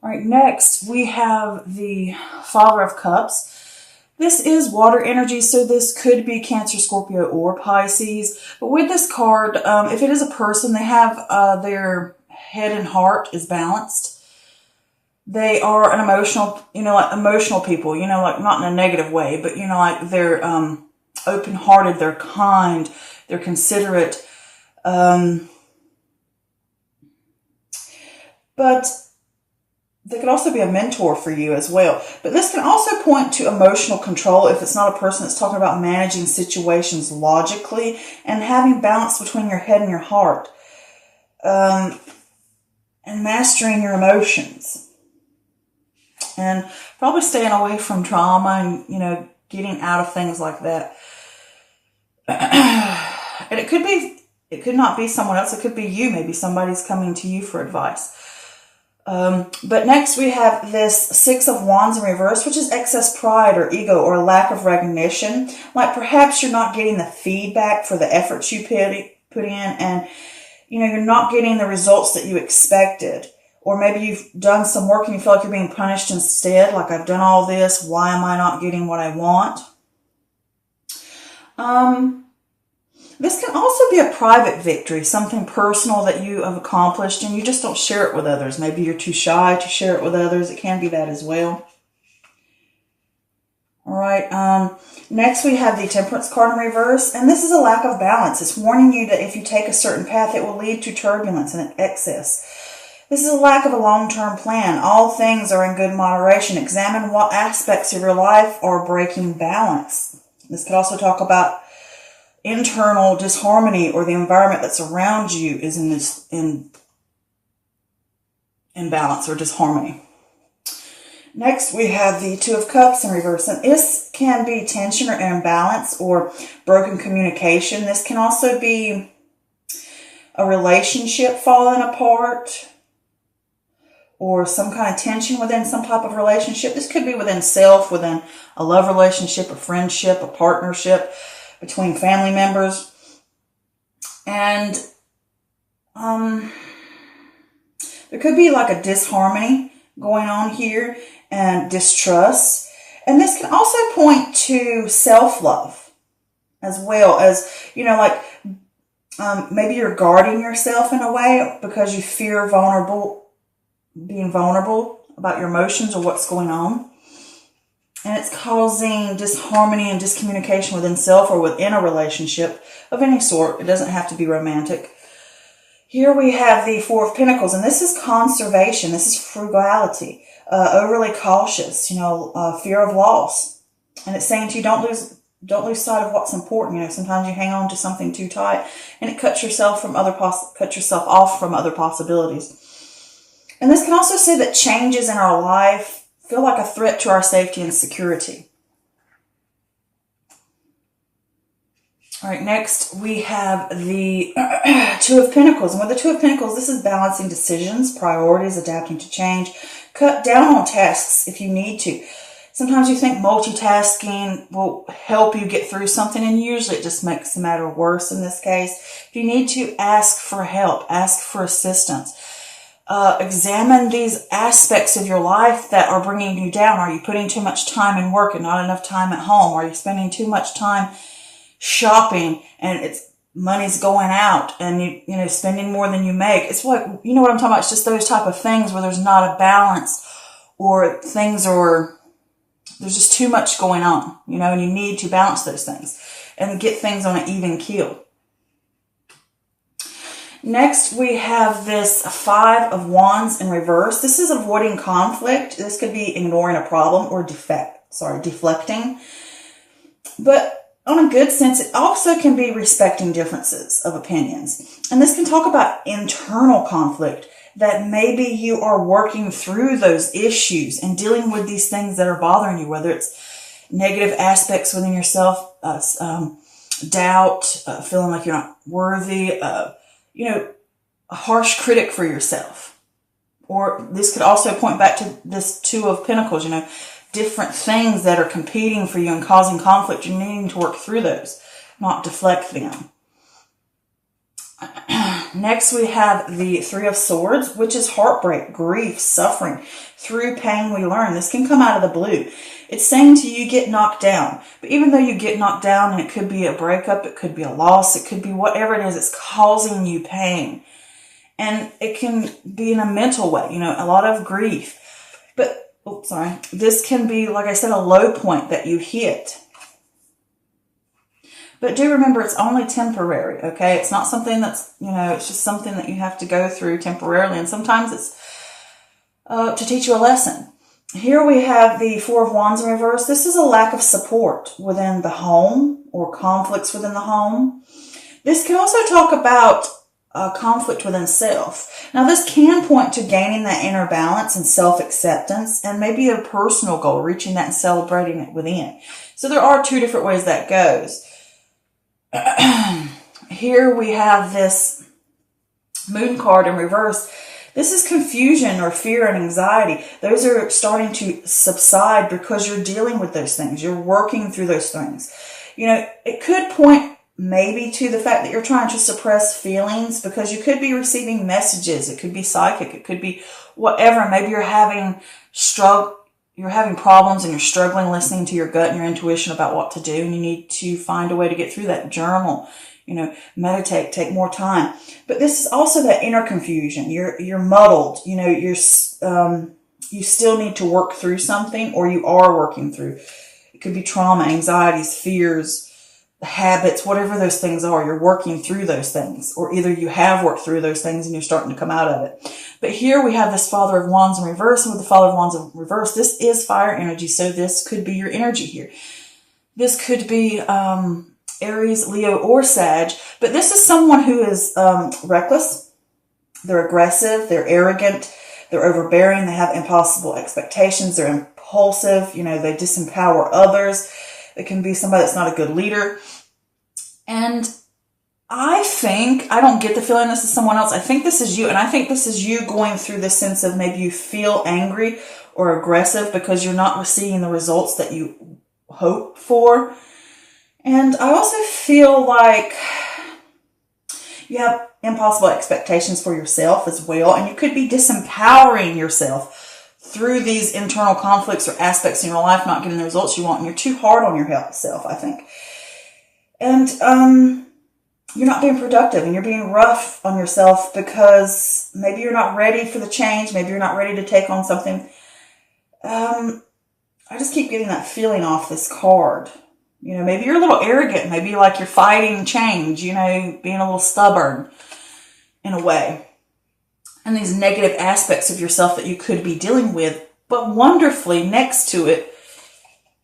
All right, next we have the Father of Cups. This is water energy, so this could be Cancer, Scorpio, or Pisces. But with this card, if it is a person, they have their head and heart is balanced. They are an emotional, like emotional people, like not in a negative way, but, like they're open-hearted, they're kind, they're considerate. But they could also be a mentor for you as well. But this can also point to emotional control if it's not a person that's talking about managing situations logically and having balance between your head and your heart. And mastering your emotions. And probably staying away from trauma and, getting out of things like that. And it could not be someone else. It could be you. Maybe somebody's coming to you for advice. But next we have this Six of Wands in reverse, which is excess pride or ego or lack of recognition. Like perhaps you're not getting the feedback for the efforts you put in, and you're not getting the results that you expected. Or maybe you've done some work and you feel like you're being punished instead. Like, I've done all this. Why am I not getting what I want? This can also be a private victory, something personal that you have accomplished and you just don't share it with others. Maybe you're too shy to share it with others. It can be that as well. All right. Next we have the Temperance card in reverse, and this is a lack of balance. It's warning you that if you take a certain path, it will lead to turbulence and excess. This is a lack of a long-term plan. All things are in good moderation. Examine what aspects of your life are breaking balance. This could also talk about internal disharmony, or the environment that's around you is in balance or disharmony. Next, we have the Two of Cups in reverse, and this can be tension or imbalance or broken communication. This can also be a relationship falling apart or some kind of tension within some type of relationship. This could be within self, within a love relationship, a friendship, a partnership, between family members. And there could be like a disharmony going on here and distrust. And this can also point to self-love as well as, maybe you're guarding yourself in a way because you fear being vulnerable about your emotions or what's going on. And it's causing disharmony and discommunication within self or within a relationship of any sort. It doesn't have to be romantic. Here we have the Four of Pentacles, and this is conservation. This is frugality, overly cautious, fear of loss. And it's saying to you, don't lose sight of what's important. Sometimes you hang on to something too tight, and it cuts yourself off from other possibilities. And this can also say that changes in our life feel like a threat to our safety and security. All right, next we have the Two of Pentacles. And with the Two of Pentacles, this is balancing decisions, priorities, adapting to change. Cut down on tasks if you need to. Sometimes you think multitasking will help you get through something, and usually it just makes the matter worse in this case. If you need to, ask for help, ask for assistance. Examine these aspects of your life that are bringing you down. Are you putting too much time in work and not enough time at home? Are you spending too much time shopping and money's going out and you spending more than you make? It's what I'm talking about. It's just those type of things where there's not a balance, or there's just too much going on, and you need to balance those things and get things on an even keel. Next, we have this Five of Wands in reverse. This is avoiding conflict. This could be ignoring a problem or deflecting. But on a good sense, it also can be respecting differences of opinions. And this can talk about internal conflict, that maybe you are working through those issues and dealing with these things that are bothering you, whether it's negative aspects within yourself, doubt, feeling like you're not worthy, a harsh critic for yourself. Or this could also point back to this Two of Pentacles, different things that are competing for you and causing conflict. You're needing to work through those, not deflect them. Next, we have the Three of Swords, which is heartbreak, grief, suffering. Through pain, we learn. This can come out of the blue. It's saying to you, get knocked down. But even though you get knocked down, and it could be a breakup, it could be a loss, it could be whatever it is, it's causing you pain. And it can be in a mental way, you know, a lot of grief. But, this can be, like I said, a low point that you hit. But do remember, it's only temporary, okay? It's not something that's, you know, it's just something that you have to go through temporarily. And sometimes it's to teach you a lesson. Here we have the Four of Wands in reverse. This is a lack of support within the home or conflicts within the home. This can also talk about conflict within self. Now, this can point to gaining that inner balance and self-acceptance and maybe a personal goal, reaching that and celebrating it within. So there are two different ways that goes. Here we have this Moon card in reverse. This is confusion or fear and anxiety. Those are starting to subside because you're dealing with those things. You're working through those things. You know, it could point maybe to the fact that you're trying to suppress feelings because you could be receiving messages. It could be psychic. It could be whatever. Maybe you're having problems and you're struggling listening to your gut and your intuition about what to do, and you need to find a way to get through that. Journal, you know, meditate, take more time. But this is also that inner confusion. You're muddled. You know, you still need to work through something, or you are working through. It could be trauma, anxieties, fears, habits, whatever those things are. You're working through those things, or either you have worked through those things and you're starting to come out of it. But here we have this Father of Wands in reverse, and with the Father of Wands in reverse, this is fire energy. So this could be your energy here. This could be Aries, Leo, or Sag, but this is someone who is reckless. They're aggressive. They're arrogant. They're overbearing. They have impossible expectations. They're impulsive. You know, they disempower others. It can be somebody that's not a good leader. And I don't get the feeling this is someone else. I think this is you. And I think this is you going through this sense of maybe you feel angry or aggressive because you're not receiving the results that you hope for. And I also feel like you have impossible expectations for yourself as well. And you could be disempowering yourself through these internal conflicts or aspects in your life, not getting the results you want. And you're too hard on yourself, I think. And you're not being productive, and you're being rough on yourself because maybe you're not ready for the change. Maybe you're not ready to take on something. I just keep getting that feeling off this card. You know, maybe you're a little arrogant. Maybe like you're fighting change, you know, being a little stubborn in a way. And these negative aspects of yourself that you could be dealing with. But wonderfully, next to it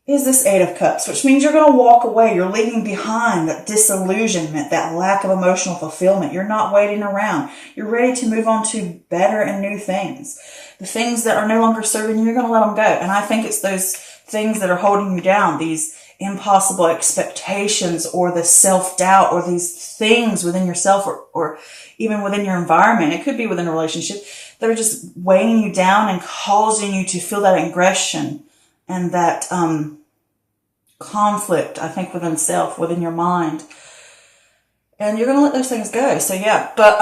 is this Eight of Cups, which means you're going to walk away. You're leaving behind that disillusionment, that lack of emotional fulfillment. You're not waiting around. You're ready to move on to better and new things. The things that are no longer serving you, you're going to let them go. And I think it's those things that are holding you down, these impossible expectations or the self-doubt or these things within yourself or even within your environment. It could be within a relationship that are just weighing you down and causing you to feel that aggression and that conflict, I think, within self, within your mind. And you're going to let those things go. So, yeah. But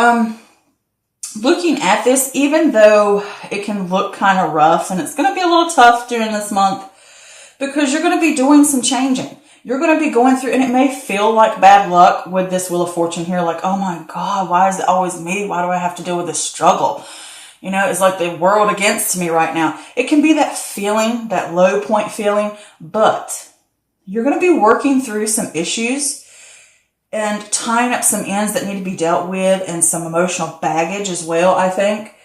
looking at this, even though it can look kind of rough, and it's going to be a little tough during this month because you're going to be doing some changing. You're going to be going through, and it may feel like bad luck with this Wheel of Fortune here. Like, oh my God, why is it always me? Why do I have to deal with this struggle? You know, it's like the world against me right now. It can be that feeling, that low point feeling, but you're going to be working through some issues and tying up some ends that need to be dealt with and some emotional baggage as well, I think.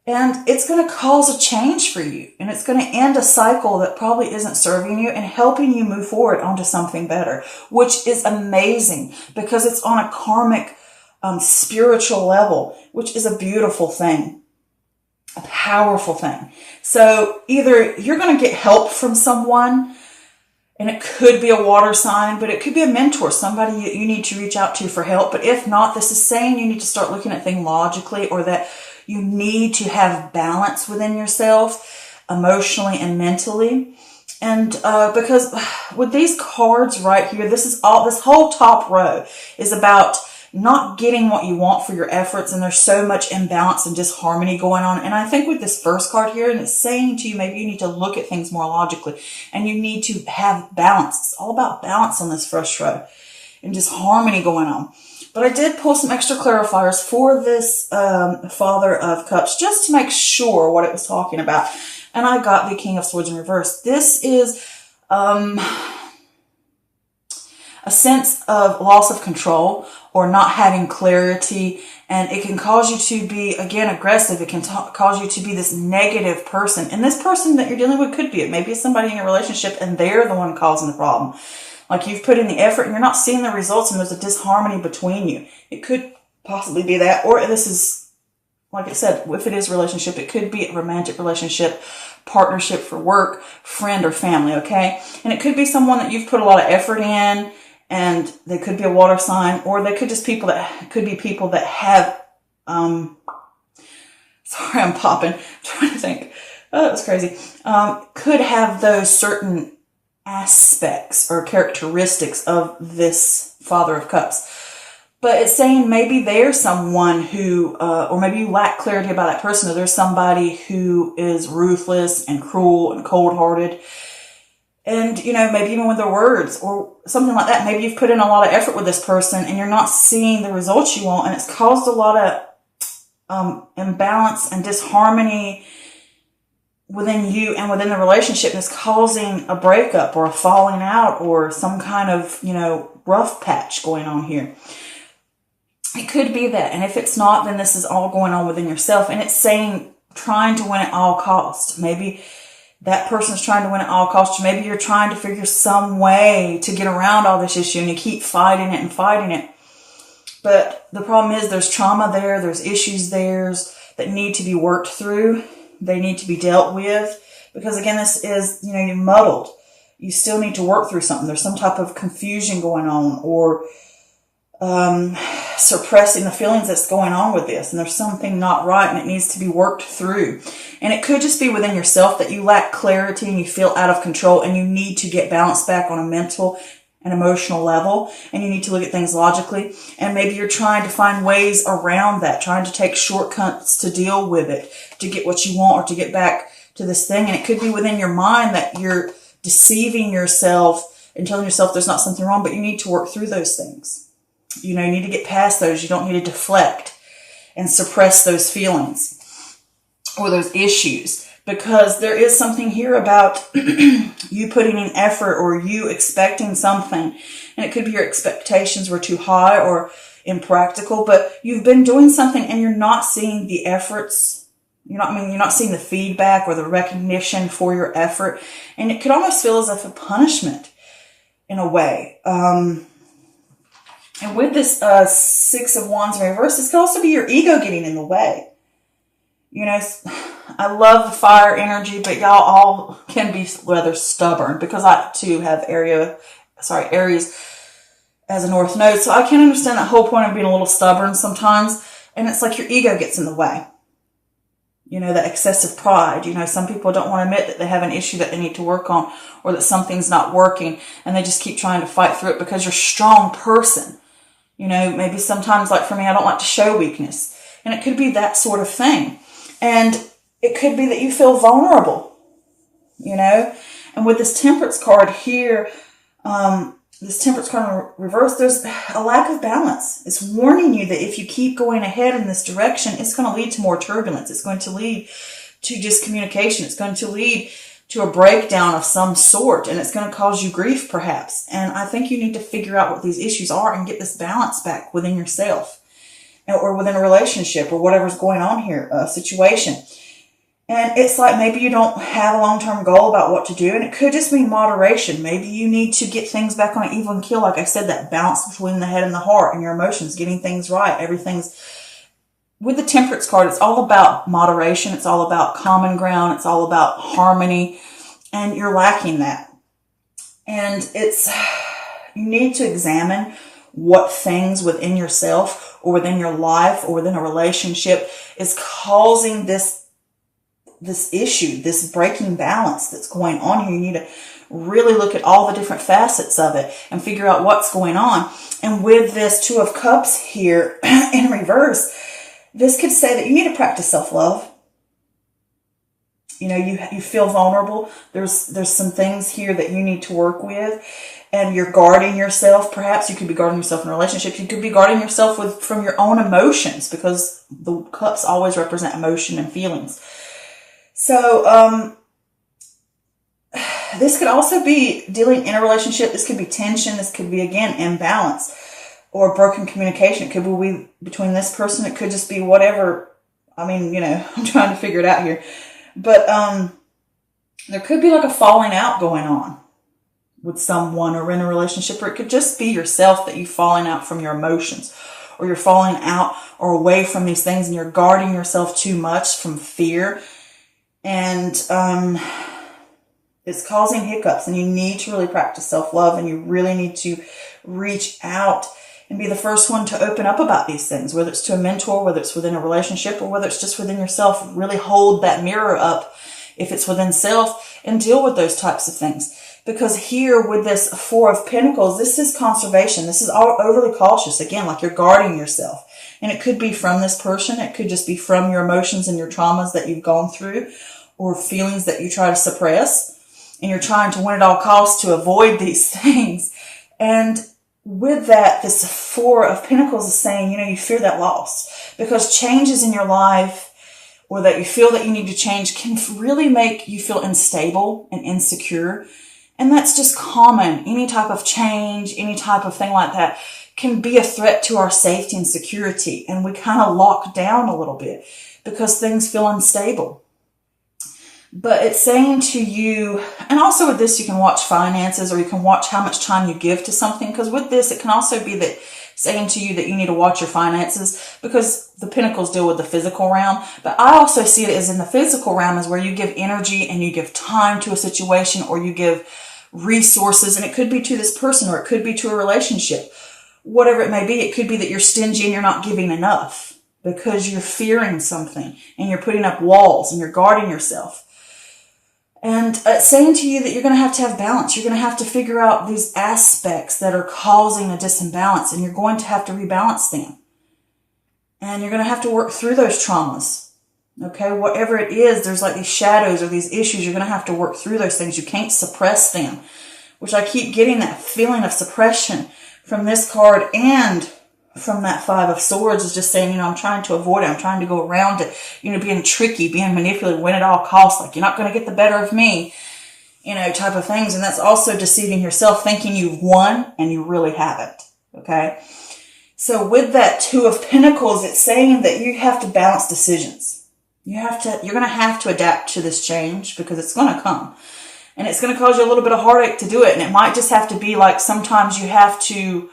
And it's going to cause a change for you. And it's going to end a cycle that probably isn't serving you and helping you move forward onto something better, which is amazing because it's on a karmic, spiritual level, which is a beautiful thing. A powerful thing. So either you're going to get help from someone, and it could be a water sign, but it could be a mentor, somebody you need to reach out to for help. But if not, this is saying you need to start looking at things logically, or that you need to have balance within yourself, emotionally and mentally. And because with these cards right here, this whole top row is about not getting what you want for your efforts, and there's so much imbalance and disharmony going on. And I think with this first card here, and it's saying to you, maybe you need to look at things more logically, and you need to have balance. It's all about balance on this first row, and just harmony going on. But I did pull some extra clarifiers for this Father of Cups, just to make sure what it was talking about. And I got the King of Swords in reverse. This is a sense of loss of control or not having clarity. And it can cause you to be, again, aggressive. It can cause you to be this negative person. And this person that you're dealing with could be it. Maybe it's somebody in your relationship and they're the one causing the problem. Like you've put in the effort and you're not seeing the results, and there's a disharmony between you. It could possibly be that. Or this is, like I said, if it is a relationship, it could be a romantic relationship, partnership for work, friend or family, okay? And it could be someone that you've put a lot of effort in, and they could be a water sign, or they could just people that have, sorry, I'm popping, I'm trying to think. Oh, that was crazy. Could have those certain aspects or characteristics of this Father of Cups. But it's saying maybe there's someone who, or maybe you lack clarity about that person, or there's somebody who is ruthless and cruel and cold-hearted. And, you know, maybe even with their words or something like that. Maybe you've put in a lot of effort with this person and you're not seeing the results you want. And it's caused a lot of imbalance and disharmony within you and within the relationship. And it's causing a breakup or a falling out or some kind of, you know, rough patch going on here. It could be that. And if it's not, then this is all going on within yourself. And it's saying trying to win at all costs. Maybe that person's trying to win at all costs. Maybe you're trying to figure some way to get around all this issue and you keep fighting it and fighting it. But the problem is there's trauma there. There's issues there that need to be worked through. They need to be dealt with. Because again, this is, you know, you're muddled. You still need to work through something. There's some type of confusion going on, or suppressing the feelings that's going on with this, and there's something not right and it needs to be worked through. And it could just be within yourself that you lack clarity and you feel out of control and you need to get balanced back on a mental and emotional level, and you need to look at things logically. And maybe you're trying to find ways around that, trying to take shortcuts to deal with it, to get what you want or to get back to this thing. And it could be within your mind that you're deceiving yourself and telling yourself there's not something wrong, but you need to work through those things. You know, you need to get past those. You don't need to deflect and suppress those feelings or those issues, because there is something here about you putting in effort or you expecting something. And it could be your expectations were too high or impractical, but you've been doing something and you're not seeing the efforts. You're not seeing the feedback or the recognition for your effort. And it could almost feel as if a punishment in a way. And with this Six of Wands in reverse, this could also be your ego getting in the way. You know, I love the fire energy, but y'all all can be rather stubborn, because I too have Aries as a North Node. So I can understand that whole point of being a little stubborn sometimes. And it's like your ego gets in the way. You know, that excessive pride. You know, some people don't want to admit that they have an issue that they need to work on, or that something's not working, and they just keep trying to fight through it because you're a strong person. You know, maybe sometimes, like for me, I don't like to show weakness. And it could be that sort of thing. And it could be that you feel vulnerable, you know. And with this Temperance card here, this Temperance card in reverse, there's a lack of balance. It's warning you that if you keep going ahead in this direction, it's going to lead to more turbulence. It's going to lead to discommunication. It's going to lead to a breakdown of some sort, and it's going to cause you grief perhaps. And I think you need to figure out what these issues are and get this balance back within yourself or within a relationship or whatever's going on here, a situation. And it's like maybe you don't have a long-term goal about what to do, and it could just be moderation. Maybe you need to get things back on an even keel. Like I said, that balance between the head and the heart and your emotions, getting things right. Everything's with the Temperance card. It's all about moderation. It's all about common ground. It's all about harmony, and you're lacking that. And you need to examine what things within yourself or within your life or within a relationship is causing this this issue, this breaking balance that's going on here. You need to really look at all the different facets of it and figure out what's going on. And with this Two of Cups here in reverse, this could say that you need to practice self-love. You know, you feel vulnerable. There's some things here that you need to work with, and you're guarding yourself. Perhaps you could be guarding yourself in a relationship. You could be guarding yourself from your own emotions, because the cups always represent emotion and feelings. So, this could also be dealing in a relationship. This could be tension. This could be, again, imbalance or broken communication. It could be between this person. It could just be whatever. I mean, you know, I'm trying to figure it out here. But there could be like a falling out going on with someone or in a relationship, or it could just be yourself that you're falling out from your emotions, or you're falling out or away from these things and you're guarding yourself too much from fear. And it's causing hiccups, and you need to really practice self-love, and you really need to reach out and be the first one to open up about these things, whether it's to a mentor, whether it's within a relationship, or whether it's just within yourself. Really hold that mirror up if it's within self and deal with those types of things. Because here with this Four of Pentacles, this is conservation. This is all overly cautious. Again, like you're guarding yourself. And it could be from this person. It could just be from your emotions and your traumas that you've gone through, or feelings that you try to suppress. And you're trying to win at all costs to avoid these things. And with that, this Four of Pentacles is saying, you know, you fear that loss, because changes in your life, or that you feel that you need to change, can really make you feel unstable and insecure. And that's just common. Any type of change, any type of thing like that can be a threat to our safety and security. And we kind of lock down a little bit because things feel unstable. But it's saying to you, and also with this, you can watch finances, or you can watch how much time you give to something. Because with this, it can also be that saying to you that you need to watch your finances, because the Pentacles deal with the physical realm. But I also see it as in the physical realm is where you give energy and you give time to a situation, or you give resources. And it could be to this person, or it could be to a relationship. Whatever it may be, it could be that you're stingy and you're not giving enough because you're fearing something and you're putting up walls and you're guarding yourself. And it's saying to you that you're going to have balance. You're going to have to figure out these aspects that are causing a disimbalance, and you're going to have to rebalance them. And you're going to have to work through those traumas. Okay, whatever it is, there's like these shadows or these issues. You're going to have to work through those things. You can't suppress them, which I keep getting that feeling of suppression from this card and from that Five of Swords, is just saying, you know, I'm trying to avoid it. I'm trying to go around it, you know, being tricky, being manipulative, win at all costs. Like, you're not going to get the better of me, you know, type of things. And that's also deceiving yourself, thinking you've won and you really haven't. Okay. So with that Two of Pentacles, it's saying that you have to balance decisions. You're going to have to adapt to this change, because it's going to come, and it's going to cause you a little bit of heartache to do it. And it might just have to be like, sometimes you have to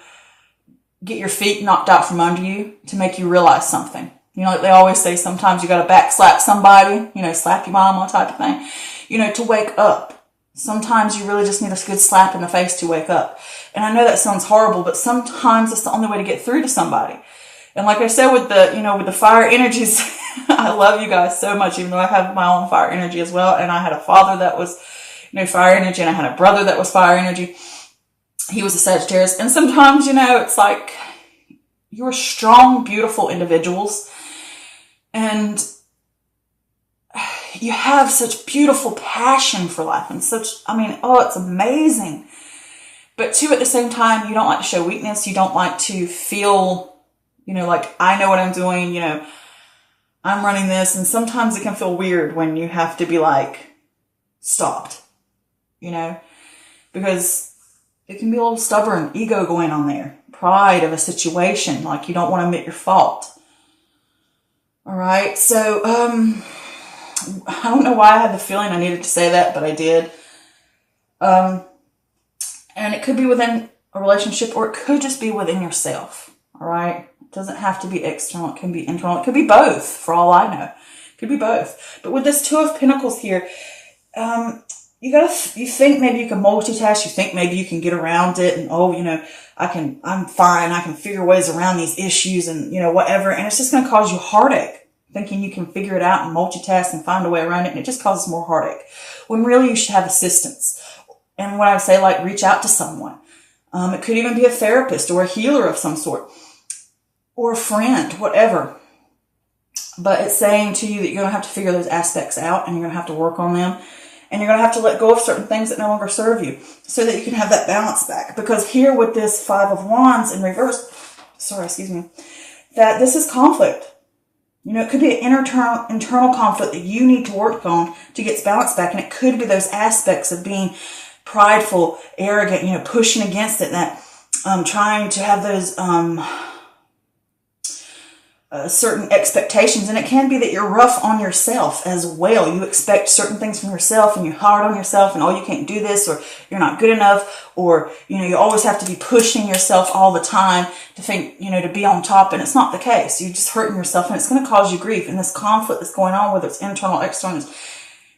get your feet knocked out from under you to make you realize something. You know, like they always say, sometimes you got to back slap somebody, you know, slap your mama type of thing, you know, to wake up. Sometimes you really just need a good slap in the face to wake up. And I know that sounds horrible, but sometimes it's the only way to get through to somebody. And like I said, with the, you know, with the fire energies, I love you guys so much, even though I have my own fire energy as well. And I had a father that was, you know, fire energy, and I had a brother that was fire energy. He was a Sagittarius. And sometimes, you know, it's like, you're strong, beautiful individuals, and you have such beautiful passion for life, and such, I mean, oh, it's amazing. But too, at the same time, you don't like to show weakness. You don't like to feel, you know, like, I know what I'm doing, you know, I'm running this. And sometimes it can feel weird when you have to be like, stopped, you know, because it can be a little stubborn ego going on there. Pride of a situation. Like, you don't want to admit your fault. All right. So, I don't know why I had the feeling I needed to say that, but I did. And it could be within a relationship, or it could just be within yourself. All right. It doesn't have to be external. It can be internal. It could be both, for all I know. It could be both. But with this Two of Pentacles here, you think maybe you can multitask. You think maybe you can get around it, and, oh, you know, I'm fine. I can figure ways around these issues, and, you know, whatever. And it's just going to cause you heartache, thinking you can figure it out and multitask and find a way around it, and it just causes more heartache. When really you should have assistance. And when I say, like, reach out to someone. It could even be a therapist or a healer of some sort, or a friend, whatever. But it's saying to you that you're going to have to figure those aspects out, and you're going to have to work on them, and you're going to have to let go of certain things that no longer serve you so that you can have that balance back. Because here with this Five of Wands in reverse, that this is conflict. You know, it could be an internal conflict that you need to work on to get balance back. And it could be those aspects of being prideful, arrogant, you know, pushing against it, that trying to have those certain expectations. And it can be that you're rough on yourself as well. You expect certain things from yourself, and you're hard on yourself, and oh, you can't do this, or you're not good enough, or, you know, you always have to be pushing yourself all the time to think, you know, to be on top. And it's not the case. You're just hurting yourself, and it's going to cause you grief. And this conflict that's going on, whether it's internal or external, is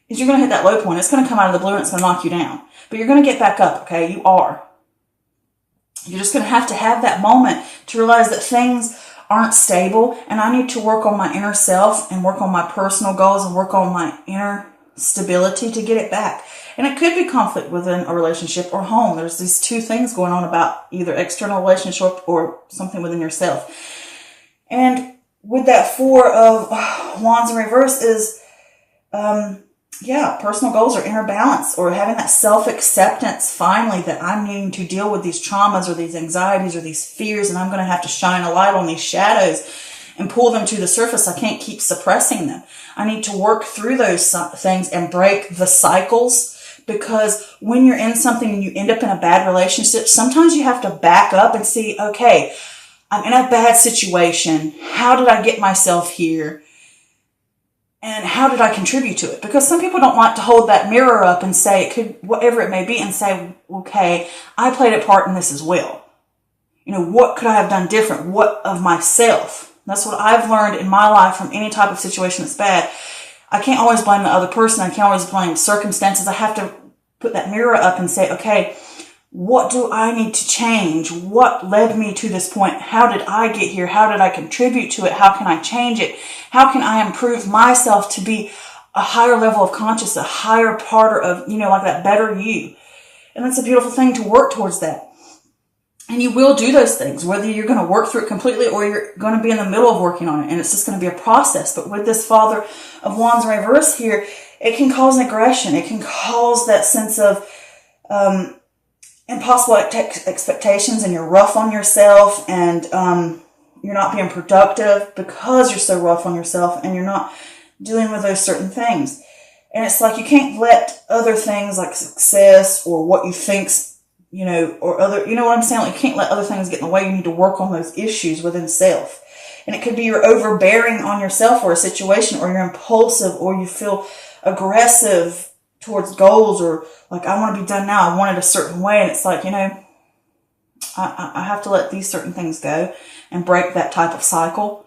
you're going to hit that low point. It's going to come out of the blue, and it's going to knock you down. But you're going to get back up, okay? You are. You're just going to have that moment to realize that things aren't stable, and I need to work on my inner self and work on my personal goals and work on my inner stability to get it back. And it could be conflict within a relationship or home. There's these two things going on about either external relationship or something within yourself. And with that Four of Wands in reverse is, personal goals or inner balance, or having that self-acceptance finally that I'm needing to deal with these traumas or these anxieties or these fears, and I'm going to have to shine a light on these shadows and pull them to the surface. I can't keep suppressing them. I need to work through those things and break the cycles, because when you're in something and you end up in a bad relationship, sometimes you have to back up and see, okay, I'm in a bad situation. How did I get myself here? And how did I contribute to it? Because some people don't like to hold that mirror up and say, it could, whatever it may be, and say, okay, I played a part in this as well. You know, what could I have done different? What of myself? That's what I've learned in my life from any type of situation that's bad. I can't always blame the other person. I can't always blame circumstances. I have to put that mirror up and say, okay, what do I need to change? What led me to this point? How did I get here? How did I contribute to it? How can I change it? How can I improve myself to be a higher level of consciousness, a higher part of, you know, like that better you? And that's a beautiful thing to work towards that. And you will do those things, whether you're going to work through it completely or you're going to be in the middle of working on it. And it's just going to be a process. But with this Father of Wands in reverse here, it can cause an aggression. It can cause that sense of, impossible expectations, and you're rough on yourself, and you're not being productive because you're so rough on yourself and you're not dealing with those certain things. And it's like you can't let other things like success or what you think's, you know, or other, you know what I'm saying? Like you can't let other things get in the way. You need to work on those issues within self. And it could be you're overbearing on yourself or a situation, or you're impulsive, or you feel aggressive towards goals, or like, I want to be done now. I want it a certain way. And it's like, you know, I have to let these certain things go and break that type of cycle.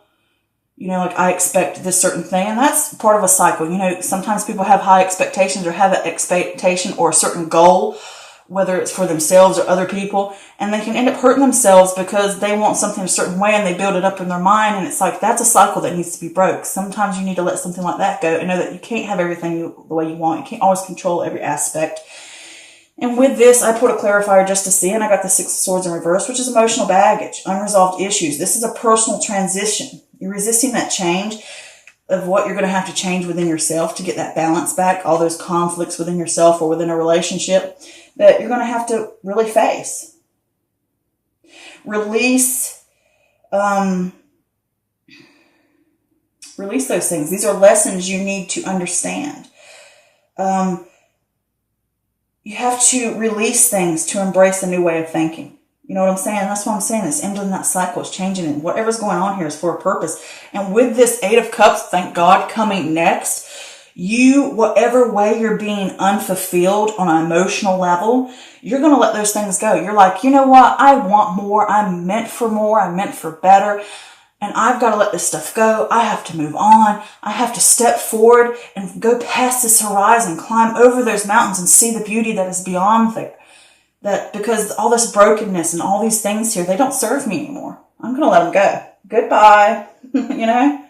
You know, like I expect this certain thing, and that's part of a cycle. You know, sometimes people have high expectations or have an expectation or a certain goal, whether it's for themselves or other people, and they can end up hurting themselves because they want something a certain way and they build it up in their mind. And it's like, that's a cycle that needs to be broke. Sometimes you need to let something like that go and know that you can't have everything the way you want. You can't always control every aspect. And with this, I put a clarifier just to see, and I got the Six of Swords in reverse, which is emotional baggage, unresolved issues. This is a personal transition. You're resisting that change of what you're going to have to change within yourself to get that balance back, all those conflicts within yourself or within a relationship that you're going to have to really face. Release those things. These are lessons you need to understand. You have to release things to embrace a new way of thinking. You know what I'm saying? That's what I'm saying. It's ending that cycle. It's changing it. Whatever's going on here is for a purpose. And with this Eight of Cups, thank God, coming next, whatever way you're being unfulfilled on an emotional level, you're going to let those things go. You're like, you know what? I want more. I'm meant for more. I'm meant for better. And I've got to let this stuff go. I have to move on. I have to step forward and go past this horizon, climb over those mountains and see the beauty that is beyond there. That because all this brokenness and all these things here, they don't serve me anymore. I'm going to let them go. Goodbye. You know?